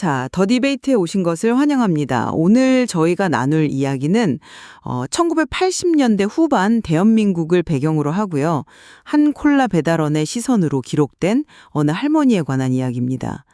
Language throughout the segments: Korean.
자, 더 디베이트에 오신 것을 환영합니다. 오늘 저희가 나눌 이야기는 1980년대 후반 대한민국을 배경으로 하고요. 한 콜라 배달원의 시선으로 기록된 어느 할머니에 관한 이야기입니다.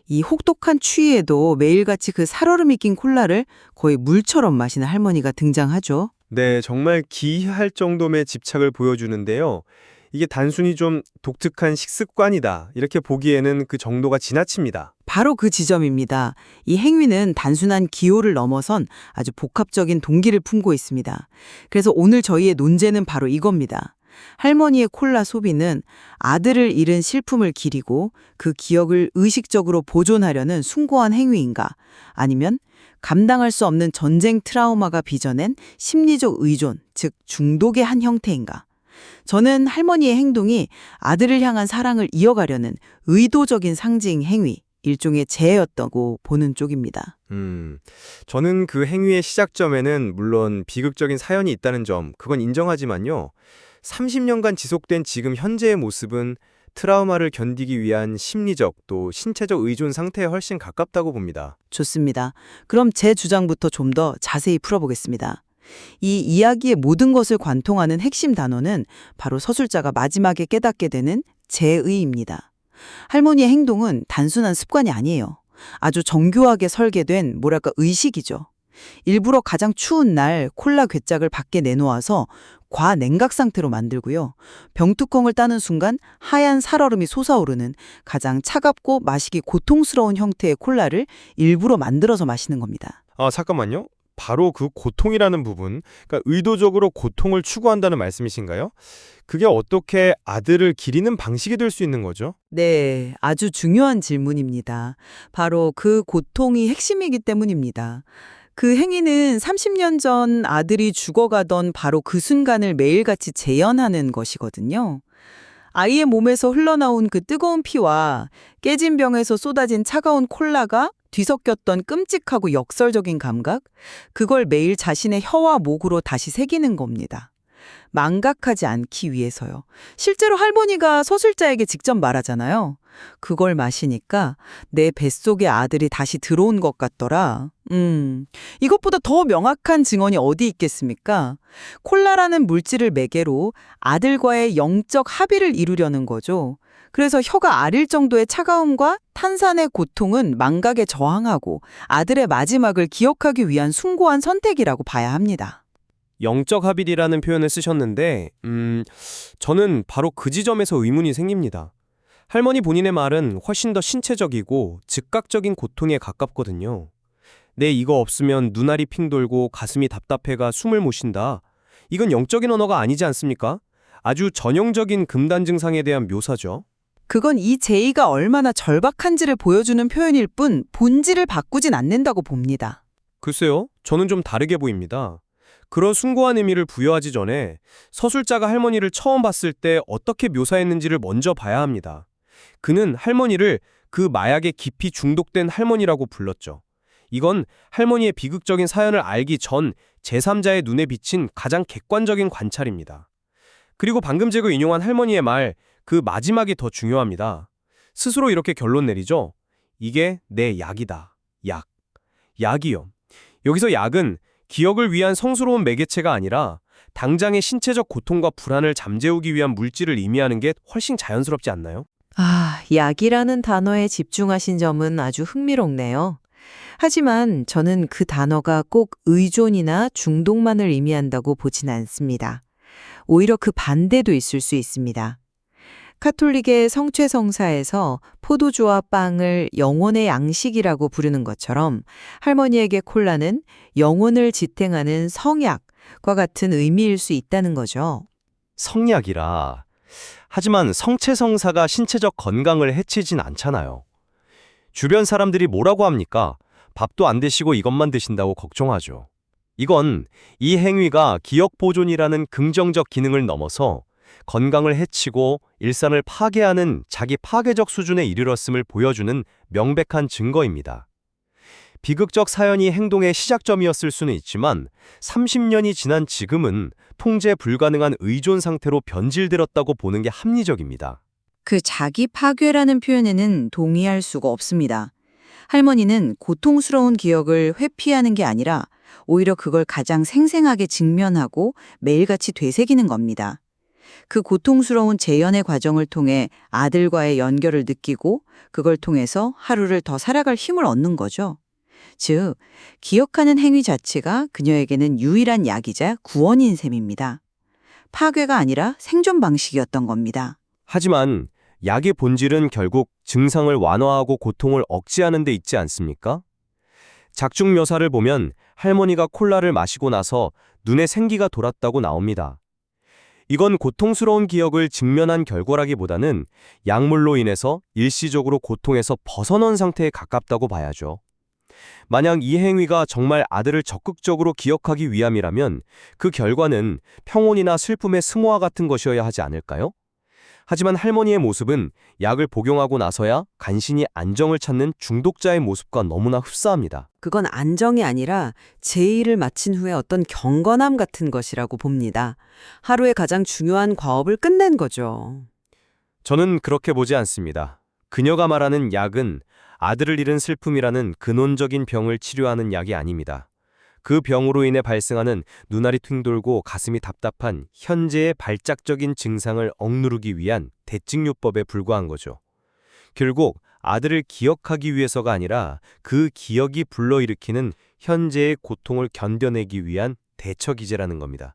이 혹독한 추위에도 매일같이 그 살얼음이 낀 콜라를 거의 물처럼 마시는 할머니가 등장하죠. 네, 정말 기이할 정도의 집착을 보여주는데요. 이게 단순히 좀 독특한 식습관이다, 이렇게 보기에는 그 정도가 지나칩니다. 바로 그 지점입니다. 이 행위는 단순한 기호를 넘어선 아주 복합적인 동기를 품고 있습니다. 그래서 오늘 저희의 논제는 바로 이겁니다. 할머니의 콜라 소비는 아들을 잃은 슬픔을 기리고 그 기억을 의식적으로 보존하려는 숭고한 행위인가? 아니면 감당할 수 없는 전쟁 트라우마가 빚어낸 심리적 의존, 즉 중독의 한 형태인가? 저는 할머니의 행동이 아들을 향한 사랑을 이어가려는 의도적인 상징 행위, 일종의 재해였다고 보는 쪽입니다. 저는 그 행위의 시작점에는 물론 비극적인 사연이 있다는 점, 그건 인정하지만요. 30년간 지속된 지금 현재의 모습은 트라우마를 견디기 위한 심리적 또 신체적 의존 상태에 훨씬 가깝다고 봅니다. 좋습니다. 그럼 제 주장부터 좀 더 자세히 풀어보겠습니다. 이 이야기의 모든 것을 관통하는 핵심 단어는 바로 서술자가 마지막에 깨닫게 되는 재의입니다. 할머니의 행동은 단순한 습관이 아니에요. 아주 정교하게 설계된 의식이죠. 일부러 가장 추운 날 콜라 괴짝을 밖에 내놓아서 과냉각 상태로 만들고요. 병뚜껑을 따는 순간 하얀 살얼음이 솟아오르는 가장 차갑고 마시기 고통스러운 형태의 콜라를 일부러 만들어서 마시는 겁니다. 아, 잠깐만요. 바로 그 고통이라는 부분, 그러니까 의도적으로 고통을 추구한다는 말씀이신가요? 그게 어떻게 아들을 기리는 방식이 될 수 있는 거죠? 네, 아주 중요한 질문입니다. 바로 그 고통이 핵심이기 때문입니다. 그 행위는 30년 전 아들이 죽어가던 바로 그 순간을 매일같이 재현하는 것이거든요. 아이의 몸에서 흘러나온 그 뜨거운 피와 깨진 병에서 쏟아진 차가운 콜라가 뒤섞였던 끔찍하고 역설적인 감각, 그걸 매일 자신의 혀와 목으로 다시 새기는 겁니다. 망각하지 않기 위해서요. 실제로 할머니가 서술자에게 직접 말하잖아요. 그걸 마시니까 내 뱃속에 아들이 다시 들어온 것 같더라. 이것보다 더 명확한 증언이 어디 있겠습니까? 콜라라는 물질을 매개로 아들과의 영적 합의를 이루려는 거죠. 그래서 혀가 아릴 정도의 차가움과 탄산의 고통은 망각에 저항하고 아들의 마지막을 기억하기 위한 숭고한 선택이라고 봐야 합니다. 영적 합일이라는 표현을 쓰셨는데 저는 바로 그 지점에서 의문이 생깁니다. 할머니 본인의 말은 훨씬 더 신체적이고 즉각적인 고통에 가깝거든요. 내 이거 없으면 눈알이 핑 돌고 가슴이 답답해가 숨을 못 쉰다. 이건 영적인 언어가 아니지 않습니까? 아주 전형적인 금단 증상에 대한 묘사죠. 그건 이 제의가 얼마나 절박한지를 보여주는 표현일 뿐 본질을 바꾸진 않는다고 봅니다. 글쎄요, 저는 좀 다르게 보입니다. 그런 숭고한 의미를 부여하기 전에 서술자가 할머니를 처음 봤을 때 어떻게 묘사했는지를 먼저 봐야 합니다. 그는 할머니를 그 마약에 깊이 중독된 할머니라고 불렀죠. 이건 할머니의 비극적인 사연을 알기 전 제3자의 눈에 비친 가장 객관적인 관찰입니다. 그리고 방금 제가 인용한 할머니의 말, 그 마지막이 더 중요합니다. 스스로 이렇게 결론 내리죠. 이게 내 약이다. 약. 약이요. 여기서 약은 기억을 위한 성스러운 매개체가 아니라 당장의 신체적 고통과 불안을 잠재우기 위한 물질을 의미하는 게 훨씬 자연스럽지 않나요? 약이라는 단어에 집중하신 점은 아주 흥미롭네요. 하지만 저는 그 단어가 꼭 의존이나 중독만을 의미한다고 보진 않습니다. 오히려 그 반대도 있을 수 있습니다. 카톨릭의 성취성사에서 포도주와 빵을 영혼의 양식이라고 부르는 것처럼 할머니에게 콜라는 영혼을 지탱하는 성약과 같은 의미일 수 있다는 거죠. 성약이라. 하지만 성체성사가 신체적 건강을 해치진 않잖아요. 주변 사람들이 뭐라고 합니까? 밥도 안 드시고 이것만 드신다고 걱정하죠. 이건 이 행위가 기억 보존이라는 긍정적 기능을 넘어서 건강을 해치고 일상을 파괴하는 자기 파괴적 수준에 이르렀음을 보여주는 명백한 증거입니다. 비극적 사연이 행동의 시작점이었을 수는 있지만 30년이 지난 지금은 통제 불가능한 의존 상태로 변질되었다고 보는 게 합리적입니다. 그 자기 파괴라는 표현에는 동의할 수가 없습니다. 할머니는 고통스러운 기억을 회피하는 게 아니라 오히려 그걸 가장 생생하게 직면하고 매일같이 되새기는 겁니다. 그 고통스러운 재연의 과정을 통해 아들과의 연결을 느끼고 그걸 통해서 하루를 더 살아갈 힘을 얻는 거죠. 즉, 기억하는 행위 자체가 그녀에게는 유일한 약이자 구원인 셈입니다. 파괴가 아니라 생존 방식이었던 겁니다. 하지만 약의 본질은 결국 증상을 완화하고 고통을 억제하는 데 있지 않습니까? 작중 묘사를 보면 할머니가 콜라를 마시고 나서 눈에 생기가 돌았다고 나옵니다. 이건 고통스러운 기억을 직면한 결과라기보다는 약물로 인해서 일시적으로 고통에서 벗어난 상태에 가깝다고 봐야죠. 만약 이 행위가 정말 아들을 적극적으로 기억하기 위함이라면 그 결과는 평온이나 슬픔의 승화와 같은 것이어야 하지 않을까요? 하지만 할머니의 모습은 약을 복용하고 나서야 간신히 안정을 찾는 중독자의 모습과 너무나 흡사합니다. 그건 안정이 아니라 제2를 마친 후에 어떤 경건함 같은 것이라고 봅니다. 하루의 가장 중요한 과업을 끝낸 거죠. 저는 그렇게 보지 않습니다. 그녀가 말하는 약은 아들을 잃은 슬픔이라는 근원적인 병을 치료하는 약이 아닙니다. 그 병으로 인해 발생하는 눈알이 퀭돌고 가슴이 답답한 현재의 발작적인 증상을 억누르기 위한 대증요법에 불과한 거죠. 결국 아들을 기억하기 위해서가 아니라 그 기억이 불러일으키는 현재의 고통을 견뎌내기 위한 대처기제라는 겁니다.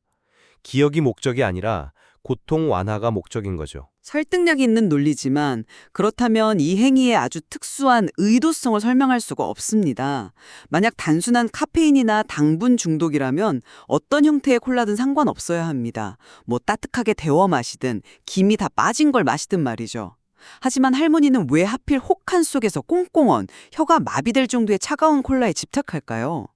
기억이 목적이 아니라 고통 완화가 목적인 거죠. 설득력이 있는 논리지만 그렇다면 이 행위의 아주 특수한 의도성을 설명할 수가 없습니다. 만약 단순한 카페인이나 당분 중독이라면 어떤 형태의 콜라든 상관없어야 합니다. 뭐 따뜻하게 데워 마시든 김이 다 빠진 걸 마시든 말이죠. 하지만 할머니는 왜 하필 혹한 속에서 꽁꽁언 혀가 마비될 정도의 차가운 콜라에 집착할까요?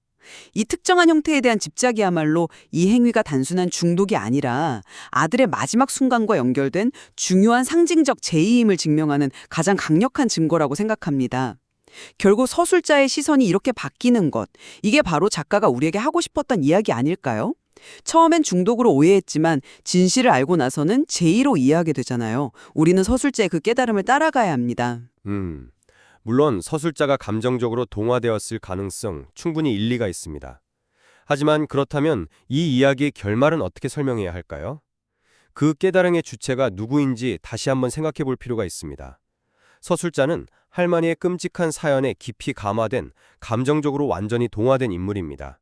이 특정한 형태에 대한 집착이야말로 이 행위가 단순한 중독이 아니라 아들의 마지막 순간과 연결된 중요한 상징적 제의임을 증명하는 가장 강력한 증거라고 생각합니다. 결국 서술자의 시선이 이렇게 바뀌는 것, 이게 바로 작가가 우리에게 하고 싶었던 이야기 아닐까요? 처음엔 중독으로 오해했지만 진실을 알고 나서는 제의로 이해하게 되잖아요. 우리는 서술자의 그 깨달음을 따라가야 합니다. 물론 서술자가 감정적으로 동화되었을 가능성 충분히 일리가 있습니다. 하지만 그렇다면 이 이야기의 결말은 어떻게 설명해야 할까요? 그 깨달음의 주체가 누구인지 다시 한번 생각해 볼 필요가 있습니다. 서술자는 할머니의 끔찍한 사연에 깊이 감화된, 감정적으로 완전히 동화된 인물입니다.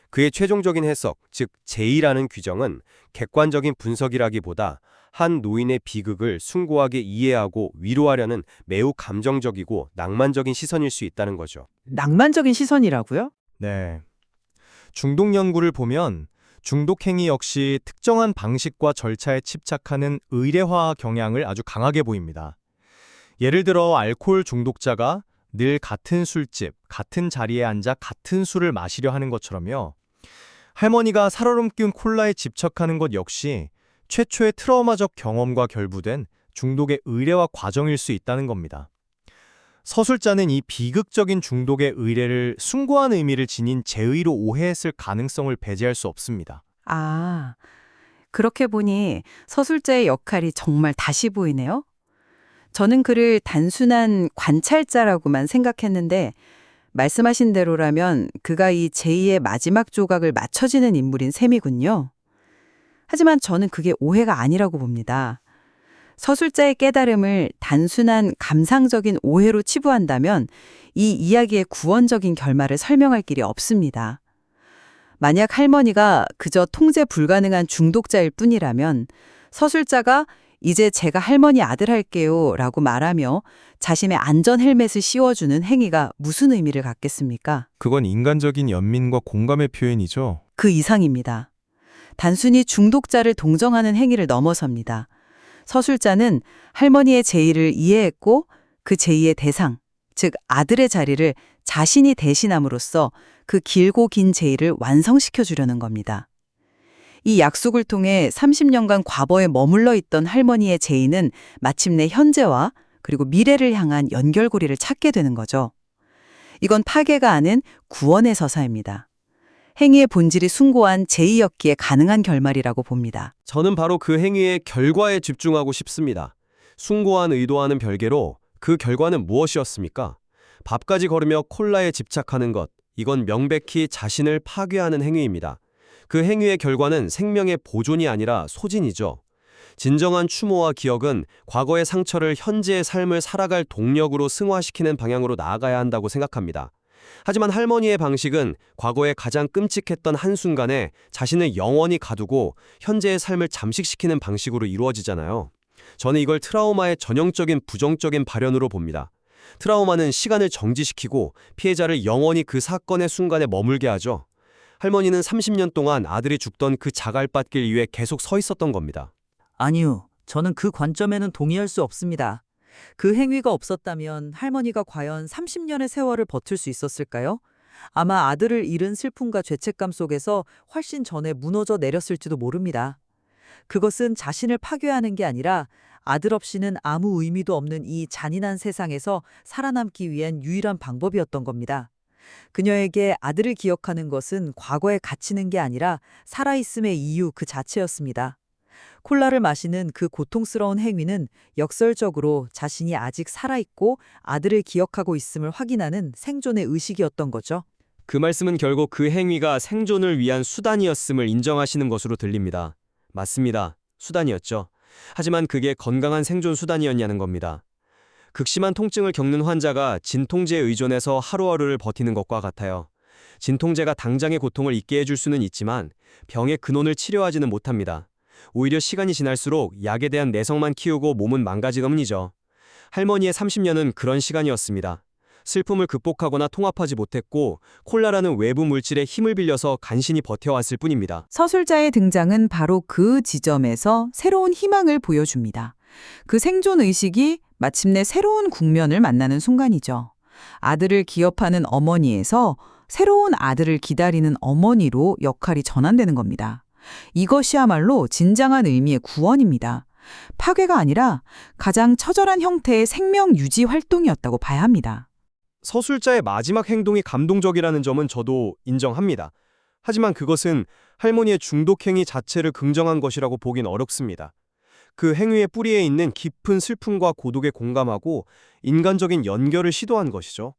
그의 최종적인 해석, 즉 제의라는 규정은 객관적인 분석이라기보다 한 노인의 비극을 숭고하게 이해하고 위로하려는 매우 감정적이고 낭만적인 시선일 수 있다는 거죠. 낭만적인 시선이라고요? 네. 중독 연구를 보면 중독 행위 역시 특정한 방식과 절차에 집착하는 의례화 경향을 아주 강하게 보입니다. 예를 들어 알코올 중독자가 늘 같은 술집, 같은 자리에 앉아 같은 술을 마시려 하는 것처럼요. 할머니가 살얼음꾼 콜라에 집착하는 것 역시 최초의 트라우마적 경험과 결부된 중독의 의례화 과정일 수 있다는 겁니다. 서술자는 이 비극적인 중독의 의례를 숭고한 의미를 지닌 제의로 오해했을 가능성을 배제할 수 없습니다. 아, 그렇게 보니 서술자의 역할이 정말 다시 보이네요. 저는 그를 단순한 관찰자라고만 생각했는데 말씀하신 대로라면 그가 이 제2의 마지막 조각을 맞춰지는 인물인 셈이군요. 하지만 저는 그게 오해가 아니라고 봅니다. 서술자의 깨달음을 단순한 감상적인 오해로 치부한다면 이 이야기의 구원적인 결말을 설명할 길이 없습니다. 만약 할머니가 그저 통제 불가능한 중독자일 뿐이라면 서술자가 이제 제가 할머니 아들 할게요 라고 말하며 자신의 안전 헬멧을 씌워주는 행위가 무슨 의미를 갖겠습니까? 그건 인간적인 연민과 공감의 표현이죠. 그 이상입니다. 단순히 중독자를 동정하는 행위를 넘어섭니다. 서술자는 할머니의 제의를 이해했고 그 제의의 대상, 즉 아들의 자리를 자신이 대신함으로써 그 길고 긴 제의를 완성시켜 주려는 겁니다. 이 약속을 통해 30년간 과거에 머물러 있던 할머니의 제의는 마침내 현재와 그리고 미래를 향한 연결고리를 찾게 되는 거죠. 이건 파괴가 아닌 구원의 서사입니다. 행위의 본질이 숭고한 제의였기에 가능한 결말이라고 봅니다. 저는 바로 그 행위의 결과에 집중하고 싶습니다. 숭고한 의도와는 별개로 그 결과는 무엇이었습니까? 밥까지 거르며 콜라에 집착하는 것, 이건 명백히 자신을 파괴하는 행위입니다. 그 행위의 결과는 생명의 보존이 아니라 소진이죠. 진정한 추모와 기억은 과거의 상처를 현재의 삶을 살아갈 동력으로 승화시키는 방향으로 나아가야 한다고 생각합니다. 하지만 할머니의 방식은 과거의 가장 끔찍했던 한순간에 자신을 영원히 가두고 현재의 삶을 잠식시키는 방식으로 이루어지잖아요. 저는 이걸 트라우마의 전형적인 부정적인 발현으로 봅니다. 트라우마는 시간을 정지시키고 피해자를 영원히 그 사건의 순간에 머물게 하죠. 할머니는 30년 동안 아들이 죽던 그 자갈밭길 위에 계속 서 있었던 겁니다. 아니요. 저는 그 관점에는 동의할 수 없습니다. 그 행위가 없었다면 할머니가 과연 30년의 세월을 버틸 수 있었을까요? 아마 아들을 잃은 슬픔과 죄책감 속에서 훨씬 전에 무너져 내렸을지도 모릅니다. 그것은 자신을 파괴하는 게 아니라 아들 없이는 아무 의미도 없는 이 잔인한 세상에서 살아남기 위한 유일한 방법이었던 겁니다. 그녀에게 아들을 기억하는 것은 과거에 갇히는 게 아니라 살아있음의 이유 그 자체였습니다. 콜라를 마시는 그 고통스러운 행위는 역설적으로 자신이 아직 살아있고 아들을 기억하고 있음을 확인하는 생존의 의식이었던 거죠. 그 말씀은 결국 그 행위가 생존을 위한 수단이었음을 인정하시는 것으로 들립니다. 맞습니다. 수단이었죠. 하지만 그게 건강한 생존 수단이었냐는 겁니다. 극심한 통증을 겪는 환자가 진통제에 의존해서 하루하루를 버티는 것과 같아요. 진통제가 당장의 고통을 잊게 해줄 수는 있지만 병의 근원을 치료하지는 못합니다. 오히려 시간이 지날수록 약에 대한 내성만 키우고 몸은 망가지더문이죠. 할머니의 30년은 그런 시간이었습니다. 슬픔을 극복하거나 통합하지 못했고 콜라라는 외부 물질의 힘을 빌려서 간신히 버텨왔을 뿐입니다. 서술자의 등장은 바로 그 지점에서 새로운 희망을 보여줍니다. 그 생존 의식이 마침내 새로운 국면을 만나는 순간이죠. 아들을 기업하는 어머니에서 새로운 아들을 기다리는 어머니로 역할이 전환되는 겁니다. 이것이야말로 진정한 의미의 구원입니다. 파괴가 아니라 가장 처절한 형태의 생명 유지 활동이었다고 봐야 합니다. 서술자의 마지막 행동이 감동적이라는 점은 저도 인정합니다. 하지만 그것은 할머니의 중독 행위 자체를 긍정한 것이라고 보긴 어렵습니다. 그 행위의 뿌리에 있는 깊은 슬픔과 고독에 공감하고 인간적인 연결을 시도한 것이죠.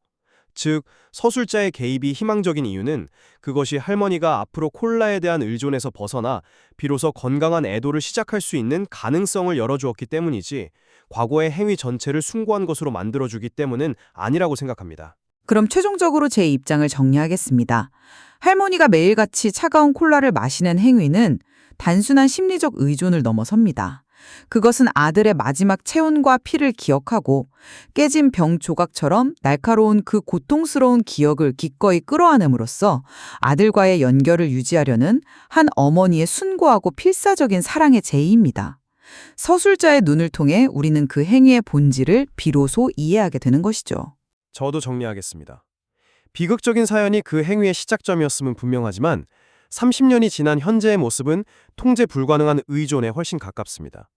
즉, 서술자의 개입이 희망적인 이유는 그것이 할머니가 앞으로 콜라에 대한 의존에서 벗어나 비로소 건강한 애도를 시작할 수 있는 가능성을 열어주었기 때문이지 과거의 행위 전체를 숭고한 것으로 만들어주기 때문은 아니라고 생각합니다. 그럼 최종적으로 제 입장을 정리하겠습니다. 할머니가 매일같이 차가운 콜라를 마시는 행위는 단순한 심리적 의존을 넘어섭니다. 그것은 아들의 마지막 체온과 피를 기억하고 깨진 병 조각처럼 날카로운 그 고통스러운 기억을 기꺼이 끌어안음으로써 아들과의 연결을 유지하려는 한 어머니의 순고하고 필사적인 사랑의 제의입니다. 서술자의 눈을 통해 우리는 그 행위의 본질을 비로소 이해하게 되는 것이죠. 저도 정리하겠습니다. 비극적인 사연이 그 행위의 시작점이었음은 분명하지만 30년이 지난 현재의 모습은 통제 불가능한 의존에 훨씬 가깝습니다.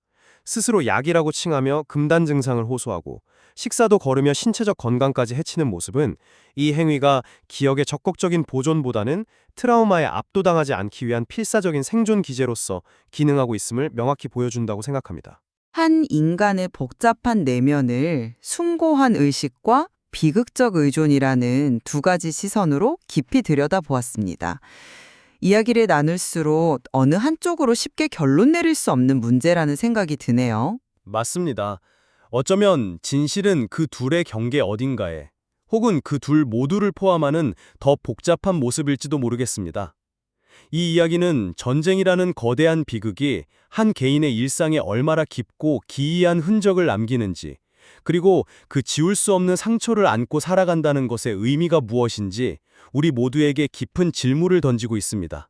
스스로 약이라고 칭하며 금단 증상을 호소하고 식사도 거르며 신체적 건강까지 해치는 모습은 이 행위가 기억의 적극적인 보존보다는 트라우마에 압도당하지 않기 위한 필사적인 생존 기제로서 기능하고 있음을 명확히 보여준다고 생각합니다. 한 인간의 복잡한 내면을 숭고한 의식과 비극적 의존이라는 두 가지 시선으로 깊이 들여다보았습니다. 이야기를 나눌수록 어느 한쪽으로 쉽게 결론 내릴 수 없는 문제라는 생각이 드네요. 맞습니다. 어쩌면 진실은 그 둘의 경계 어딘가에 혹은 그 둘 모두를 포함하는 더 복잡한 모습일지도 모르겠습니다. 이 이야기는 전쟁이라는 거대한 비극이 한 개인의 일상에 얼마나 깊고 기이한 흔적을 남기는지, 그리고 그 지울 수 없는 상처를 안고 살아간다는 것의 의미가 무엇인지 우리 모두에게 깊은 질문을 던지고 있습니다.